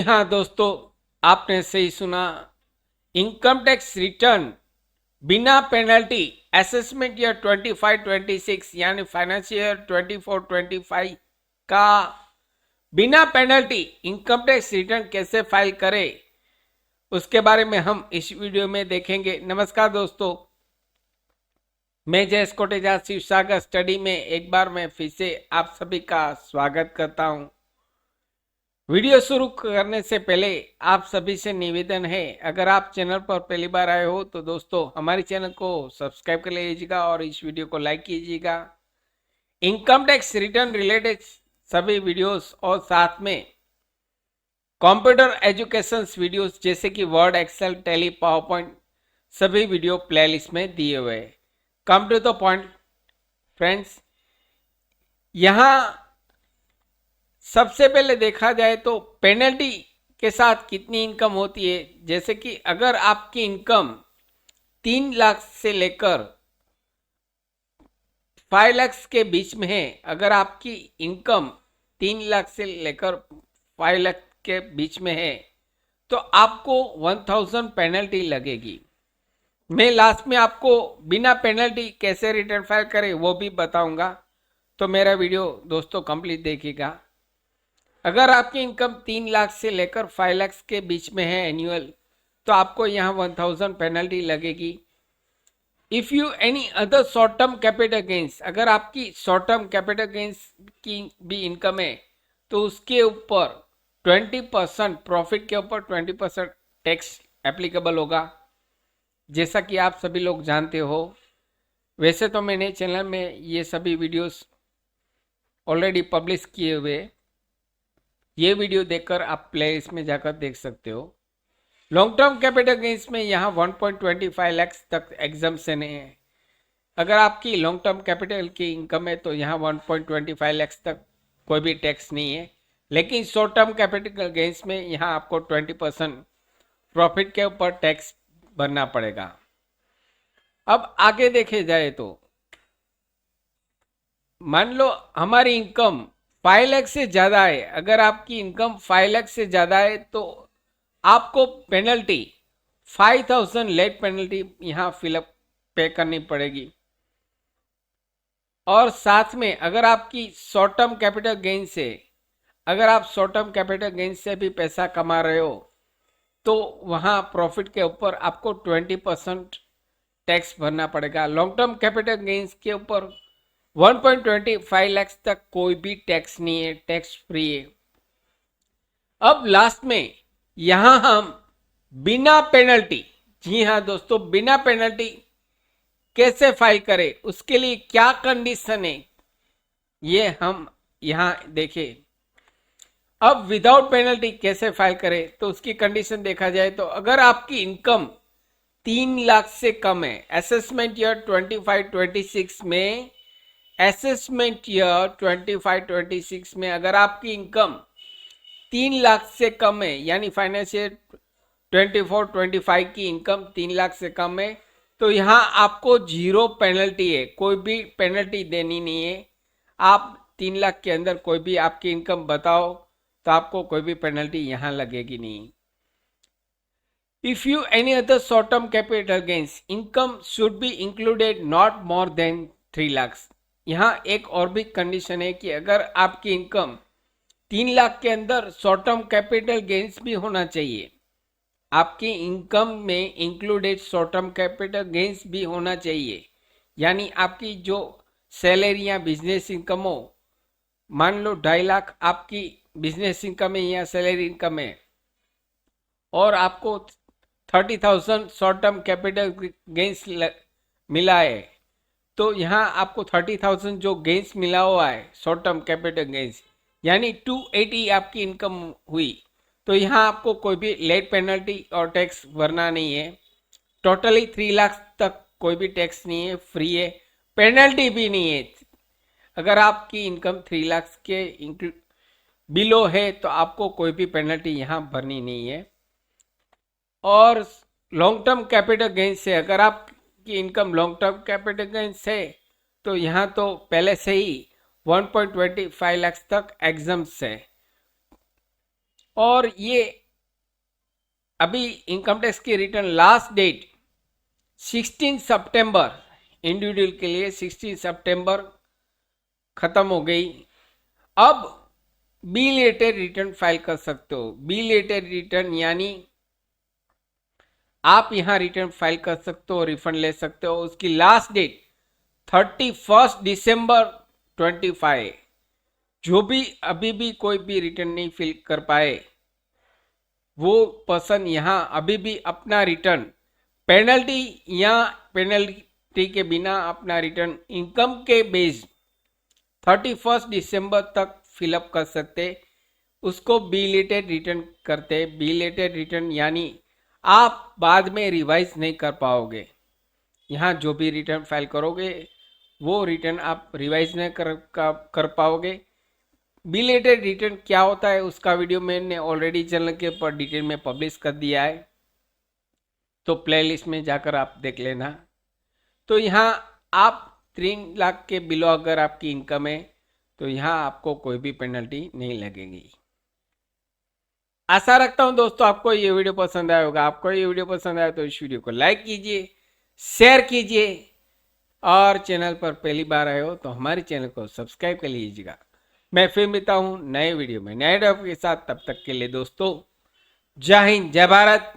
हाँ दोस्तों, आपने सही सुना। इनकम टैक्स रिटर्न बिना पेनल्टी असेसमेंट ईयर 25-26 यानी फाइनेंशियल ईयर 24-25 का बिना पेनल्टी इनकम टैक्स रिटर्न कैसे फाइल करें, उसके बारे में हम इस वीडियो में देखेंगे। नमस्कार दोस्तों, मैं जयेश कोटेचा शिव सागर स्टडी में एक बार मैं फिर से आप सभी का स्वागत करता हूं। वीडियो शुरू करने से पहले आप सभी से निवेदन है, अगर आप चैनल पर पहली बार आए हो तो दोस्तों हमारे चैनल को सब्सक्राइब कर लीजिएगा और इस वीडियो को लाइक कीजिएगा। इनकम टैक्स रिटर्न रिलेटेड सभी वीडियोस और साथ में कंप्यूटर एजुकेशन वीडियोस जैसे कि Word, Excel, Tally, PowerPoint सभी वीडियो प्लेलिस्ट में दिए हुए। Come to the point friends, यहाँ सबसे पहले देखा जाए तो पेनल्टी के साथ कितनी इनकम होती है। जैसे कि अगर आपकी इनकम 3 लाख से लेकर 5 लाख के बीच में है, अगर आपकी इनकम 3 लाख से लेकर 5 लाख के बीच में है तो आपको 1000 पेनल्टी लगेगी। मैं लास्ट में आपको बिना पेनल्टी कैसे रिटर्न फाइल करें वो भी बताऊंगा, तो मेरा वीडियो दोस्तों कंप्लीट देखिएगा। अगर आपकी इनकम 3 लाख से लेकर 5 लाख के बीच में है एनुअल, तो आपको यहाँ 1000 पेनल्टी लगेगी। If you any other short term capital gains, अगर आपकी शॉर्ट टर्म कैपिटल गेन्स की भी इनकम है तो उसके ऊपर 20% प्रॉफिट के ऊपर 20% टैक्स एप्लीकेबल होगा, जैसा कि आप सभी लोग जानते हो। वैसे तो मैंने चैनल में ये सभी वीडियोस ऑलरेडी पब्लिश किए हुए, ये वीडियो देखकर आप प्लेलिस्ट में जाकर देख सकते हो। लॉन्ग टर्म कैपिटल गेन्स में यहाँ 1.25 लाख तक एग्जम्पशन है। अगर आपकी लॉन्ग टर्म कैपिटल की इनकम है तो यहाँ 1.25 लाख तक कोई भी टैक्स नहीं है। लेकिन शॉर्ट टर्म कैपिटल गेन्स में यहाँ आपको 20% प्रॉफिट के ऊपर टैक्स भरना पड़ेगा। अब आगे देखे जाए तो मान लो हमारी इनकम 5 लाख से ज़्यादा है। अगर आपकी इनकम 5 लाख से ज़्यादा है तो आपको पेनल्टी 5000 लेट पेनल्टी यहाँ फिलअप पे करनी पड़ेगी। और साथ में अगर आपकी शॉर्ट टर्म कैपिटल गेन से, अगर आप शॉर्ट टर्म कैपिटल गेन से भी पैसा कमा रहे हो तो वहाँ प्रॉफिट के ऊपर आपको 20% टैक्स भरना पड़ेगा। लॉन्ग टर्म कैपिटल गेन्स के ऊपर 1.25 लाख तक कोई भी टैक्स नहीं है, टैक्स फ्री है। अब लास्ट में यहां हम बिना पेनल्टी, जी हां दोस्तों, बिना पेनल्टी कैसे फाइल करें, उसके लिए क्या कंडीशन है ये हम यहां देखें। अब विदाउट पेनल्टी कैसे फाइल करें तो उसकी कंडीशन देखा जाए तो अगर आपकी इनकम 3 लाख से कम है, असेसमेंट ईयर 25-26 में, असेसमेंट ईयर 25-26 में अगर आपकी इनकम 3 लाख से कम है, यानी फाइनेंशियल 24-25 की इनकम 3 लाख से कम है, तो यहाँ आपको 0 पेनल्टी है, कोई भी पेनल्टी देनी नहीं है। आप 3 लाख के अंदर कोई भी आपकी इनकम बताओ तो आपको कोई भी पेनल्टी यहाँ लगेगी नहीं। If you any other short-term capital gains, income should be included not more than 3 lakhs। यहाँ एक और भी कंडीशन है कि अगर आपकी इनकम 3 लाख के अंदर शॉर्ट टर्म कैपिटल गेन्स भी होना चाहिए, आपकी इनकम में included short term capital gains भी होना चाहिए। यानी आपकी जो सैलरी या बिजनेस इनकम हो, मान लो 2.5 लाख आपकी बिजनेस इनकम है या सैलरी इनकम है और आपको 30,000 शॉर्ट टर्म कैपिटल गेन्स मिला है, तो यहाँ आपको 30,000 जो गेन्स मिला हुआ है शॉर्ट टर्म कैपिटल गेन्स, यानी 280 आपकी इनकम हुई, तो यहाँ आपको कोई भी लेट पेनल्टी और टैक्स भरना नहीं है। टोटली 3 लाख तक कोई भी टैक्स नहीं है, फ्री है, पेनल्टी भी नहीं है। अगर आपकी इनकम 3 लाख के बिलो है तो आपको कोई भी पेनल्टी यहाँ भरनी नहीं है। और लॉन्ग टर्म कैपिटल गेन से, अगर आपकी income long term capital gain से, तो यहाँ तो पहले से ही 1.25 लाख तक एग्जाम्स है। और ये अभी इनकम टैक्स की रिटर्न लास्ट डेट 16 सितंबर, इंडिविजुअल के लिए 16 सितंबर खत्म हो गई। अब बिलेटेड रिटर्न फाइल कर सकते हो। बिलेटेड रिटर्न यानी आप यहां रिटर्न फाइल कर सकते हो, रिफंड ले सकते हो। उसकी लास्ट डेट 31 दिसंबर 25। जो भी अभी भी कोई भी रिटर्न नहीं फिल कर पाए, वो पर्सन यहां अभी भी अपना रिटर्न पेनल्टी या पेनल्टी के बिना अपना रिटर्न इनकम के बेस 31 दिसंबर तक फिलअप कर सकते। उसको बिलेटेड रिटर्न करते। बिलेटेड रिटर्न यानी आप बाद में रिवाइज नहीं कर पाओगे। यहाँ जो भी रिटर्न फाइल करोगे वो रिटर्न आप रिवाइज नहीं कर पाओगे। बिलेटेड रिटर्न क्या होता है उसका वीडियो मैंने ऑलरेडी चैनल के ऊपर डिटेल में पब्लिश कर दिया है, तो प्लेलिस्ट में जाकर आप देख लेना। तो यहाँ आप 3 लाख के बिलो अगर आपकी इनकम है तो यहाँ आपको कोई भी पेनल्टी नहीं लगेगी। आशा रखता हूं दोस्तों आपको ये वीडियो पसंद आया होगा। आपको ये वीडियो पसंद आया तो इस वीडियो को लाइक कीजिए, शेयर कीजिए, और चैनल पर पहली बार आए हो तो हमारे चैनल को सब्सक्राइब कर लीजिएगा। मैं फिर मिलता हूं नए वीडियो में नए टॉपिक के साथ। तब तक के लिए दोस्तों जय हिंद, जय भारत।